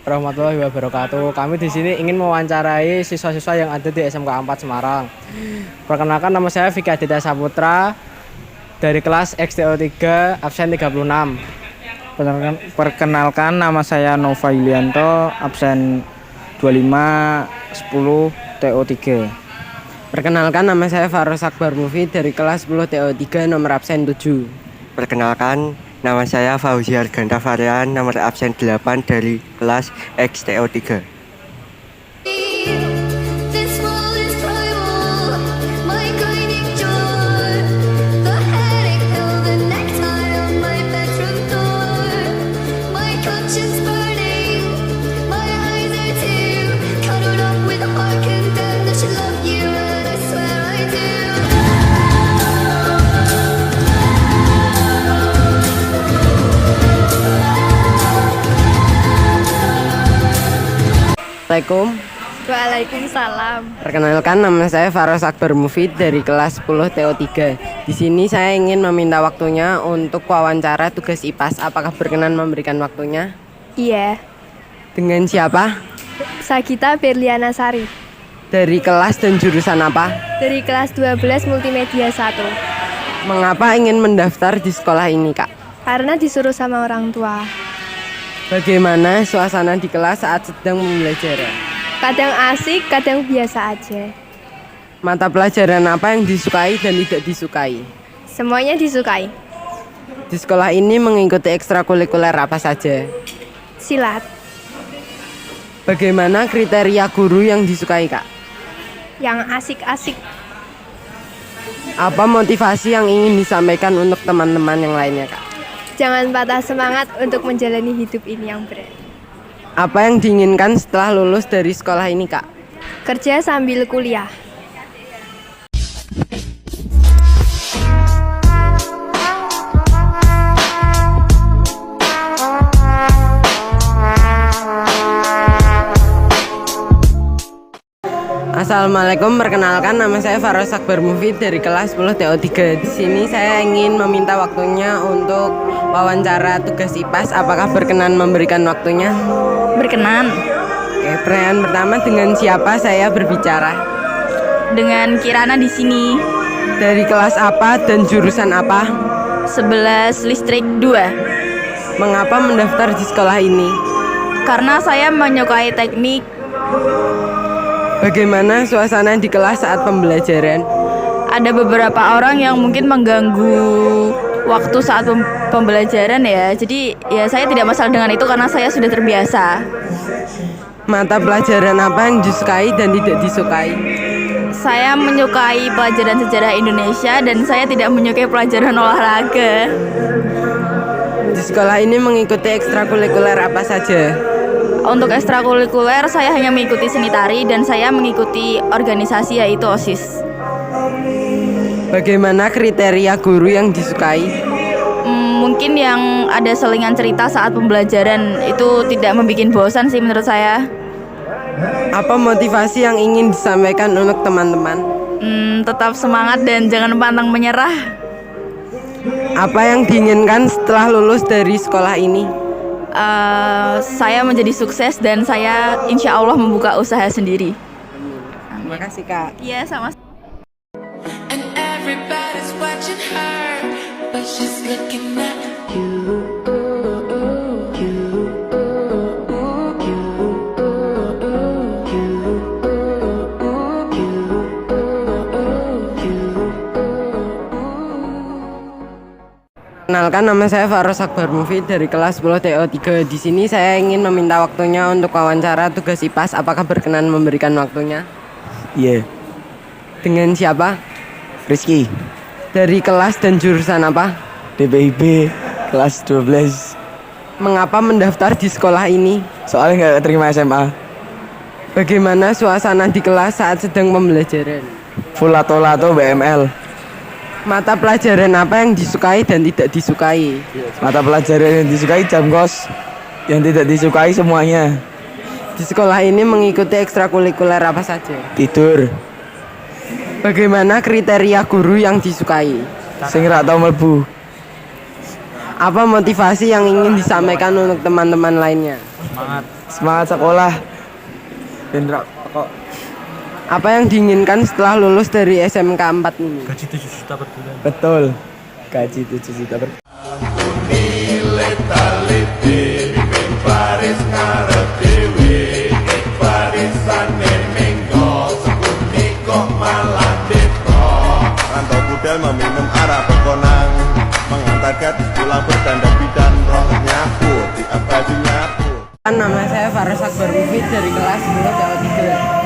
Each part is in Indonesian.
warahmatullahi wabarakatuh. Kami di sini ingin mewawancarai siswa-siswa yang ada di SMK 4 Semarang. Perkenalkan, nama saya Vicky Aditya Saputra dari kelas XTO 3 absen 36. Perkenalkan, nama saya Nova Yulianto, absen 25 10 TO3. Perkenalkan, nama saya Faros Akbar Mufid dari kelas 10 TO3 nomor absen 7. Perkenalkan, nama saya Fauzi Arganta Varian, nomor absen 8 dari kelas XTO3. Assalamualaikum. Waalaikumsalam. Perkenalkan, nama saya Faros Akbar Mufid dari kelas 10 TO3. Di sini saya ingin meminta waktunya untuk wawancara tugas IPAS. Apakah berkenan memberikan waktunya? Iya, Dengan siapa? Sagita Berliana Sari Dari kelas dan jurusan apa? dari kelas 12 Multimedia 1. Mengapa ingin mendaftar di sekolah ini, Kak? Karena disuruh sama orang tua. Bagaimana suasana di kelas saat sedang pembelajaran? Kadang asik, kadang biasa aja. Mata pelajaran apa yang disukai dan tidak disukai? Semuanya disukai. Di sekolah ini mengikuti ekstrakurikuler apa saja? Silat. Bagaimana kriteria guru yang disukai, Kak? Yang asik-asik. Apa motivasi yang ingin disampaikan untuk teman-teman yang lainnya, Kak? Jangan patah semangat untuk menjalani hidup ini yang berat. Apa yang diinginkan setelah lulus dari sekolah ini, Kak? Kerja sambil kuliah. Assalamualaikum, perkenalkan, nama saya Faros Akbar Mufid dari kelas 10 TO3. Di sini saya ingin meminta waktunya untuk wawancara tugas IPAS. Apakah berkenan memberikan waktunya? Berkenan. Oke, pertanyaan pertama, dengan siapa saya berbicara? Dengan Kirana di sini. Dari kelas apa dan jurusan apa? 11 listrik 2. Mengapa mendaftar di sekolah ini? Karena saya menyukai teknik. Bagaimana suasana di kelas saat pembelajaran? Ada beberapa orang yang mungkin mengganggu waktu saat pembelajaran ya. Jadi ya saya tidak masalah dengan itu karena saya sudah terbiasa. Mata pelajaran apa yang disukai dan tidak disukai? Saya menyukai pelajaran sejarah Indonesia dan saya tidak menyukai pelajaran olahraga. Di sekolah ini mengikuti ekstrakurikuler apa saja? Untuk ekstrakurikuler saya hanya mengikuti seni tari dan saya mengikuti organisasi yaitu OSIS. Bagaimana kriteria guru yang disukai? Mungkin yang ada selingan cerita saat pembelajaran itu tidak membuat bosan sih menurut saya. Apa motivasi yang ingin disampaikan untuk teman-teman? Tetap semangat dan jangan pantang menyerah. Apa yang diinginkan setelah lulus dari sekolah ini? Saya menjadi sukses dan saya insya Allah membuka usaha sendiri. Terima kasih, Kak. Iya, sama. And everybody's watching her, but she's looking at you. Kenalkan, nama saya Faros Akbar Mufid dari kelas 10 TO3. Di sini saya ingin meminta waktunya untuk wawancara tugas IPAS. Apakah berkenan memberikan waktunya? Iya. Dengan siapa? Rizky, Dari kelas dan jurusan apa? DPIB, kelas 12. Mengapa mendaftar di sekolah ini? Soalnya nggak terima SMA. Bagaimana suasana di kelas saat sedang pembelajaran? Full lato-lato BML. Mata pelajaran apa yang disukai dan tidak disukai? Mata pelajaran yang disukai jam kos, yang tidak disukai semuanya. Di sekolah ini mengikuti ekstrakurikuler apa saja? Tidur. Bagaimana kriteria guru yang disukai? Sing ra tau mlebu. Apa motivasi yang ingin disampaikan untuk teman-teman lainnya? Semangat. Semangat sekolah. Hendra kok Apa yang diinginkan setelah lulus dari SMK 4 ini? Betul. Gaji 7 juta per Rantau budal meminum arak berkonang, mengantar gadis pulang berdandan bidan, rohnya putih abadinya putih. Nama saya Faris Akbar Mufid dari kelas 10 TO3.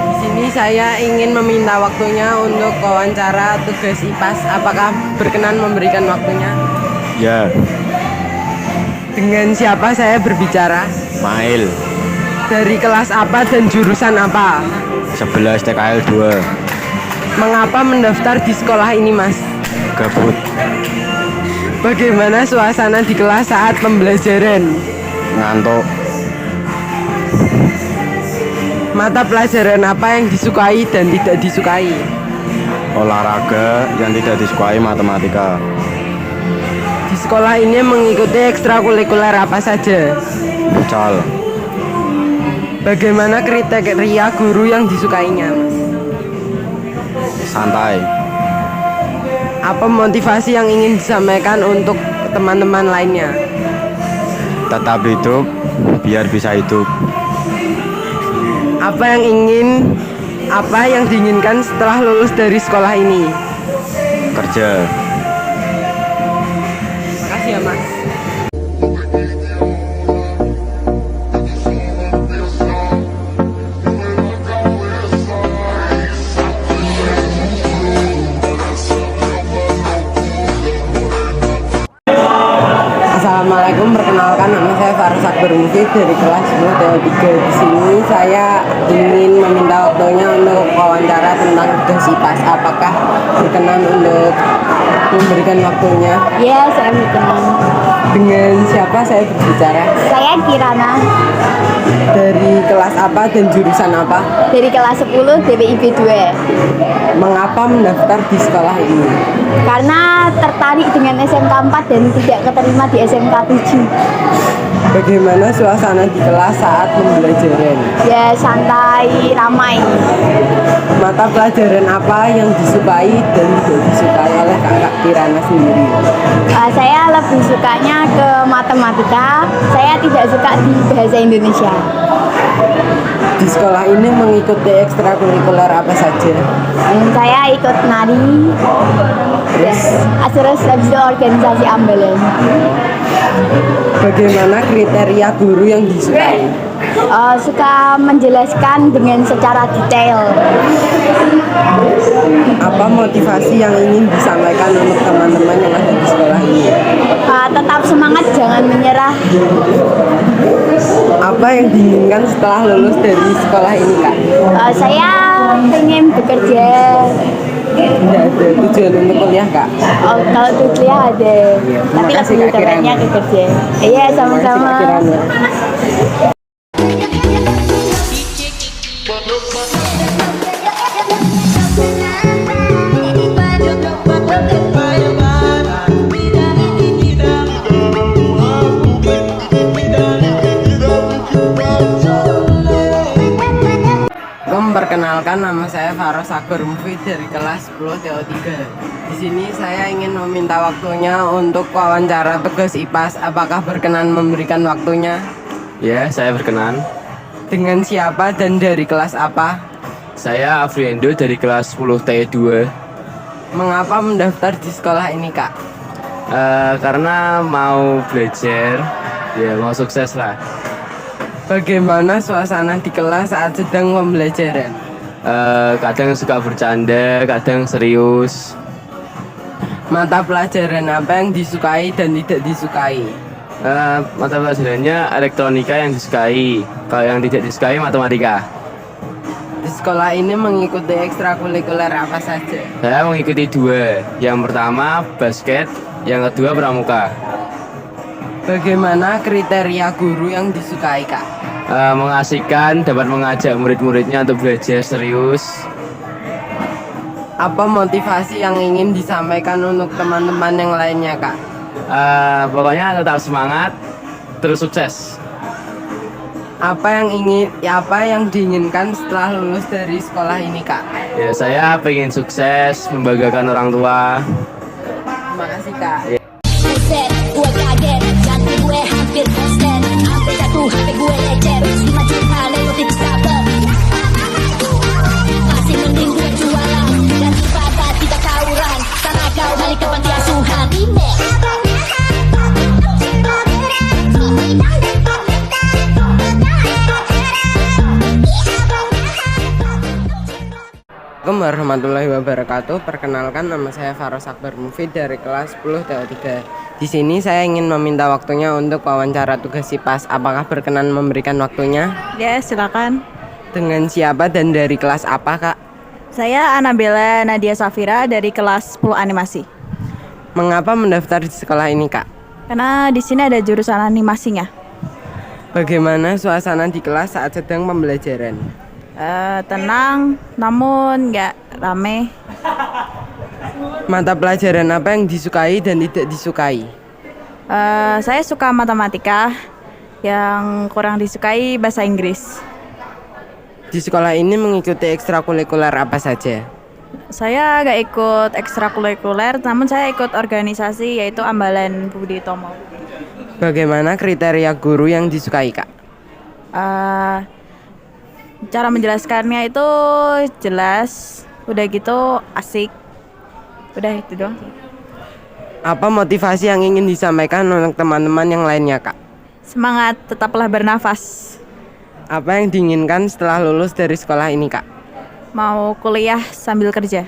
Di sini saya ingin meminta waktunya untuk wawancara tugas IPAS. Apakah berkenan memberikan waktunya? ya Dengan siapa saya berbicara? Mail Dari kelas apa dan jurusan apa? 11 TKL 2 Mengapa mendaftar di sekolah ini, Mas? gabut Bagaimana suasana di kelas saat pembelajaran? ngantuk Mata pelajaran apa yang disukai dan tidak disukai? olahraga yang tidak disukai matematika Di sekolah ini mengikuti ekstrakurikuler apa saja? futsal Bagaimana kriteria guru yang disukainya, Mas? santai Apa motivasi yang ingin disampaikan untuk teman-teman lainnya? tetap hidup biar bisa hidup Apa yang diinginkan setelah lulus dari sekolah ini? kerja Makasih ya, Mas. Assalamualaikum, perkenalkan nama saya Faris Akbar Mufid dari kelas 10 TO3. Di sini saya ingin meminta waktunya untuk wawancara tentang tugas IPAS. Apakah berkenan untuk memberikan waktunya? Ya, saya berkenan. Dengan siapa saya berbicara? Saya Kirana Dari kelas apa dan jurusan apa? dari kelas 10 DPIB 2. Mengapa mendaftar di sekolah ini? Karena tertarik dengan SMK 4 dan tidak keterima di SMK 7. Bagaimana suasana di kelas saat pembelajaran? Ya, santai, ramai. Mata pelajaran apa yang disukai dan tidak disukai oleh kakak Kirana sendiri? Saya lebih sukanya ke matematika. Saya tidak suka di bahasa Indonesia. Di sekolah ini mengikuti ekstrakurikuler apa saja? Saya ikut nari. Terus habis itu organisasi ambulan. Bagaimana kriteria guru yang disukai? Suka menjelaskan dengan secara detail. Apa motivasi yang ingin disampaikan untuk teman-teman yang ada di sekolah ini? Tetap semangat, jangan menyerah. Apa yang diinginkan setelah lulus dari sekolah ini, Kak? Saya ingin bekerja. Tidak ada tujuan untuk kuliah, Kak? Kalau kuliah ada, tapi kasih, lebih Kak tepatnya Kirana. ke kerja. Iya, sama-sama. Terima kasih, Kak Kirana. Memperkenalkan, nama saya Faris Akbar Mufid dari kelas 10 TO3. Di sini saya ingin meminta waktunya untuk wawancara tugas IPAS. Apakah berkenan memberikan waktunya? Ya, saya berkenan. Dengan siapa dan dari kelas apa? Saya Afriendo dari kelas 10 TE2. Mengapa mendaftar di sekolah ini, Kak? Karena mau belajar, ya mau sukses lah. Bagaimana suasana di kelas saat sedang pembelajaran? Kadang suka bercanda, kadang serius. Mata pelajaran apa yang disukai dan tidak disukai? Mata pelajarannya elektronika yang disukai. Kalau yang tidak disukai matematika. Di sekolah ini mengikuti ekstrakurikuler apa saja? Saya mengikuti 2. Yang pertama basket, yang kedua pramuka. Bagaimana kriteria guru yang disukai, Kak? Mengasihkan, dapat mengajak murid-muridnya untuk belajar serius. Apa motivasi yang ingin disampaikan untuk teman-teman yang lainnya, Kak? Pokoknya tetap semangat, terus sukses. Apa yang diinginkan setelah lulus dari sekolah ini, Kak? Ya, saya pengen sukses, membanggakan orang tua. Terima kasih, Kak. Buset, gue kaget, jantung gue hampir konslet. Sampai jatuh, HP gue lecet, 5 juta negatif sabar. Masih mending gue jualan, daripada kita tawuran. Sana kau balik ke panti asuhan. Assalamualaikum warahmatullahi wabarakatuh. Perkenalkan, nama saya Faros Akbar Mufid dari kelas 10 TO3. Di sini saya ingin meminta waktunya untuk wawancara tugas IPAS. Apakah berkenan memberikan waktunya? Ya, silakan. Dengan siapa dan dari kelas apa, Kak? Saya Anabella Nadia Safira dari kelas 10 animasi. Mengapa mendaftar di sekolah ini, Kak? Karena di sini ada jurusan animasinya. Bagaimana suasana di kelas saat sedang pembelajaran? Tenang, namun nggak rame. Mata pelajaran apa yang disukai dan tidak disukai? Saya suka matematika, yang kurang disukai bahasa Inggris. Di sekolah ini mengikuti ekstrakurikuler apa saja? Saya nggak ikut ekstrakurikuler, namun saya ikut organisasi yaitu Ambalan Budi Tomo. Bagaimana kriteria guru yang disukai, Kak? Cara menjelaskannya itu jelas, udah gitu asik, udah itu doang. Apa motivasi yang ingin disampaikan untuk teman-teman yang lainnya, Kak? Semangat, tetaplah bernafas. Apa yang diinginkan setelah lulus dari sekolah ini, Kak? Mau kuliah sambil kerja.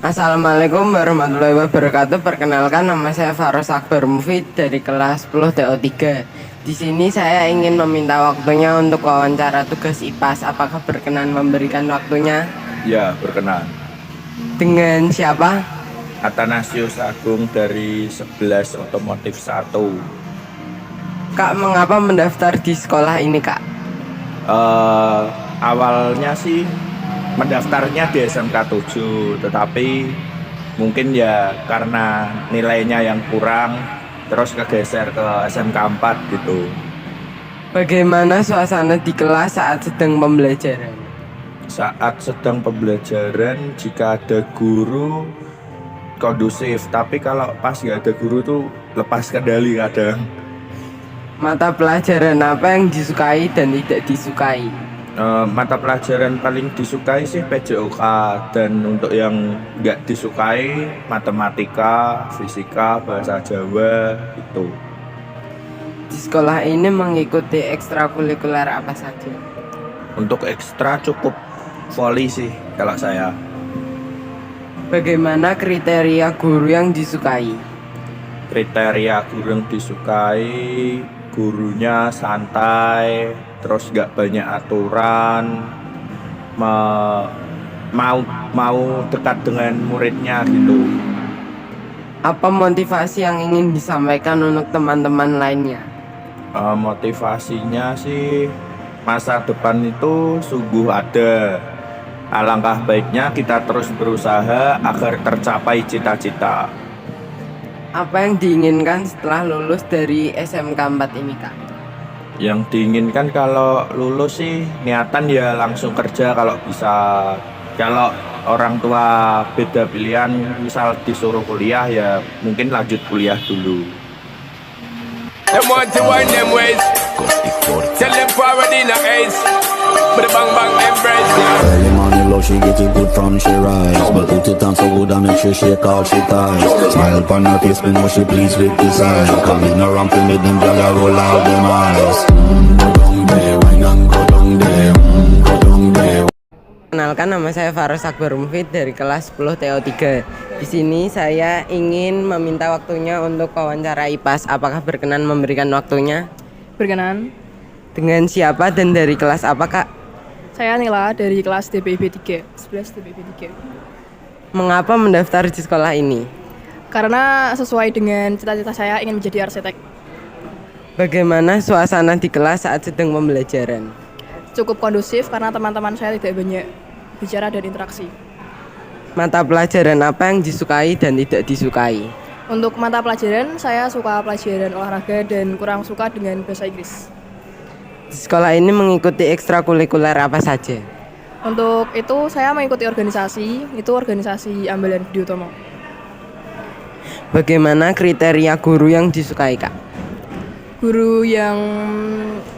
Assalamualaikum warahmatullahi wabarakatuh. Perkenalkan, nama saya Faros Akbar Mufid dari kelas 10 TO3. Di sini saya ingin meminta waktunya untuk wawancara tugas IPAS. Apakah berkenan memberikan waktunya? Ya, berkenan. Dengan siapa? Athanasius Agung dari 11 Otomotif 1. Kak, mengapa mendaftar di sekolah ini, Kak? Awalnya sih mendaftarnya di SMK 7, tetapi mungkin ya karena nilainya yang kurang, terus kegeser ke SMK 4 gitu. Bagaimana suasana di kelas saat sedang pembelajaran? Saat sedang pembelajaran, jika ada guru kondusif, tapi kalau pas nggak ada guru tuh lepas kendali kadang. Mata pelajaran apa yang disukai dan tidak disukai? Mata pelajaran paling disukai sih PJOK, dan untuk yang nggak disukai matematika, fisika, bahasa Jawa itu. Di sekolah ini mengikuti ekstrakurikuler apa saja? Untuk ekstra cukup voli sih kalau saya. Bagaimana kriteria guru yang disukai? Kriteria guru yang disukai, gurunya santai, terus gak banyak aturan, mau dekat dengan muridnya gitu. Apa motivasi yang ingin disampaikan untuk teman-teman lainnya? Motivasinya sih masa depan itu sungguh ada. Alangkah baiknya kita terus berusaha agar tercapai cita-cita. Apa yang diinginkan setelah lulus dari SMK 4 ini, Kak? Yang diinginkan kalau lulus sih niatan ya langsung kerja kalau bisa. Kalau orang tua beda pilihan, misal disuruh kuliah ya mungkin lanjut kuliah dulu. Them want to wind them ways. Tell them forward in a ace. But the bang bang embrace. Early morning low, she get it good from she rise. But put it on so good and make sure she call she ties. Smile upon her face, me know she pleased with this eyes. Coming around to me, them gyal a roll out them eyes. Go down there, wine and go down there. Go down there. Kenalkan, nama saya Faros Akbar Mufid dari kelas 10 TO3. Di sini saya ingin meminta waktunya untuk wawancara IPAS. Apakah berkenan memberikan waktunya? Berkenan. Dengan siapa dan dari kelas apa, Kak? Saya Nila dari kelas DPIB 3, 11 DPIB 3. Mengapa mendaftar di sekolah ini? Karena sesuai dengan cita-cita saya ingin menjadi arsitek. Bagaimana suasana di kelas saat sedang pembelajaran? Cukup kondusif karena teman-teman saya tidak banyak bicara dan interaksi. Mata pelajaran apa yang disukai dan tidak disukai? Untuk mata pelajaran, saya suka pelajaran olahraga dan kurang suka dengan bahasa Inggris. Di sekolah ini mengikuti ekstrakurikuler apa saja? Untuk itu saya mengikuti organisasi, itu organisasi Ambalan Budi Utomo. Bagaimana kriteria guru yang disukai, Kak? Guru yang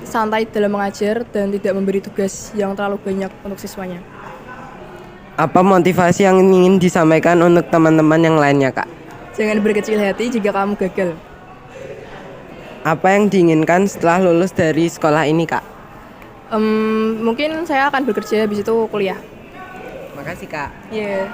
santai dalam mengajar dan tidak memberi tugas yang terlalu banyak untuk siswanya. Apa motivasi yang ingin disampaikan untuk teman-teman yang lainnya, Kak? Jangan berkecil hati jika kamu gagal. Apa yang diinginkan setelah lulus dari sekolah ini, Kak? Mungkin saya akan bekerja habis itu kuliah. Makasih, Kak. Iya.